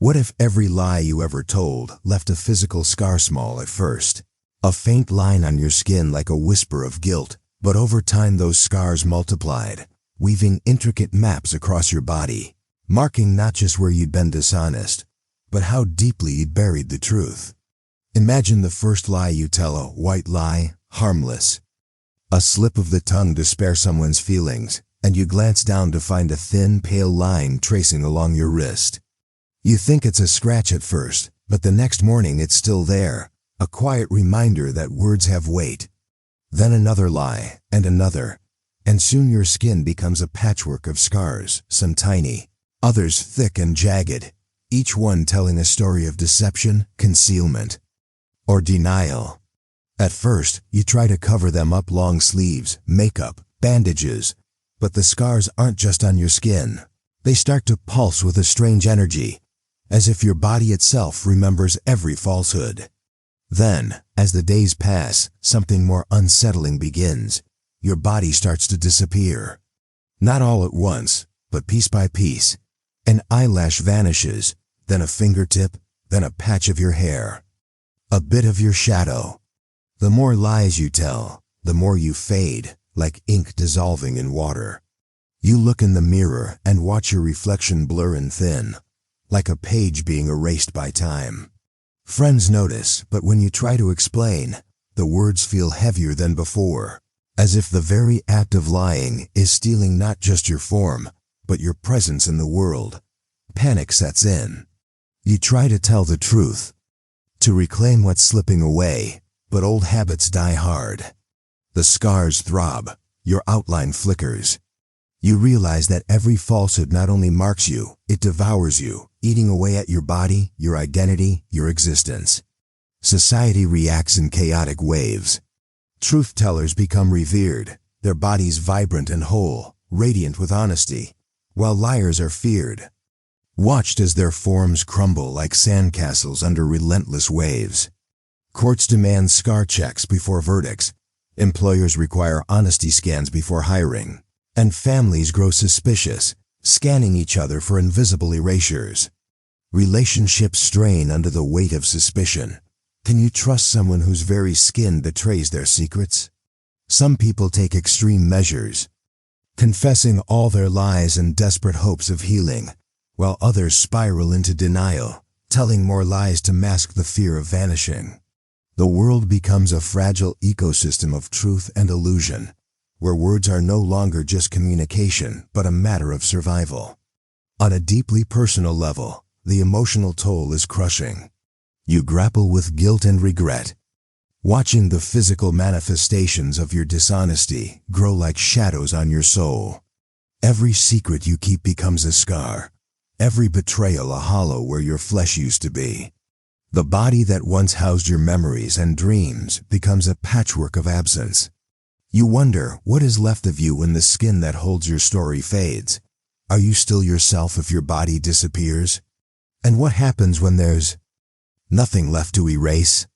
What if every lie you ever told left a physical scar, small at first? A faint line on your skin like a whisper of guilt, but over time those scars multiplied, weaving intricate maps across your body, marking not just where you'd been dishonest, but how deeply you'd buried the truth. Imagine the first lie you tell, a white lie, harmless. A slip of the tongue to spare someone's feelings, and you glance down to find a thin, pale line tracing along your wrist. You think it's a scratch at first, but the next morning it's still there, a quiet reminder that words have weight. Then another lie, and soon your skin becomes a patchwork of scars, some tiny, others thick and jagged, each one telling a story of deception, concealment, or denial. At first, you try to cover them up, long sleeves, makeup, bandages, but the scars aren't just on your skin. They start to pulse with a strange energy, as if your body itself remembers every falsehood. Then, as the days pass, something more unsettling begins. Your body starts to disappear. Not all at once, but piece by piece. An eyelash vanishes, then a fingertip, then a patch of your hair. A bit of your shadow. The more lies you tell, the more you fade, like ink dissolving in water. You look in the mirror and watch your reflection blur and thin, like a page being erased by time. Friends notice, but when you try to explain, the words feel heavier than before, as if the very act of lying is stealing not just your form, but your presence in the world. Panic sets in. You try to tell the truth, to reclaim what's slipping away, but old habits die hard. The scars throb, your outline flickers. You realize that every falsehood not only marks you, it devours you, eating away at your body, your identity, your existence. Society reacts in chaotic waves. Truth-tellers become revered, their bodies vibrant and whole, radiant with honesty, while liars are feared, watched as their forms crumble like sandcastles under relentless waves. Courts demand scar checks before verdicts, employers require honesty scans before hiring, and families grow suspicious, scanning each other for invisible erasures. Relationships strain under the weight of suspicion. Can you trust someone whose very skin betrays their secrets? Some people take extreme measures, confessing all their lies in desperate hopes of healing, while others spiral into denial, telling more lies to mask the fear of vanishing. The world becomes a fragile ecosystem of truth and illusion, where words are no longer just communication, but a matter of survival. On a deeply personal level, the emotional toll is crushing. You grapple with guilt and regret, watching the physical manifestations of your dishonesty grow like shadows on your soul. Every secret you keep becomes a scar, every betrayal a hollow where your flesh used to be. The body that once housed your memories and dreams becomes a patchwork of absence. You wonder what is left of you when the skin that holds your story fades. Are you still yourself if your body disappears? And what happens when there's nothing left to erase?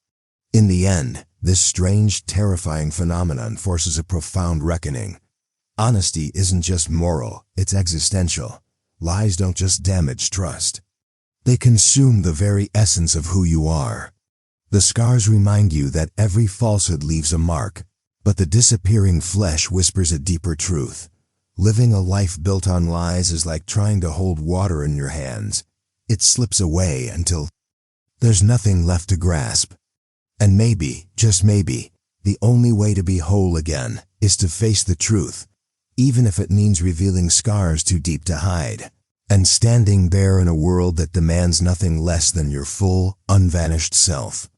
In the end, this strange, terrifying phenomenon forces a profound reckoning. Honesty isn't just moral, it's existential. Lies don't just damage trust. They consume the very essence of who you are. The scars remind you that every falsehood leaves a mark, but the disappearing flesh whispers a deeper truth. Living a life built on lies is like trying to hold water in your hands. It slips away until there's nothing left to grasp. And maybe, just maybe, the only way to be whole again is to face the truth, even if it means revealing scars too deep to hide, and standing bare in a world that demands nothing less than your full, unvanished self.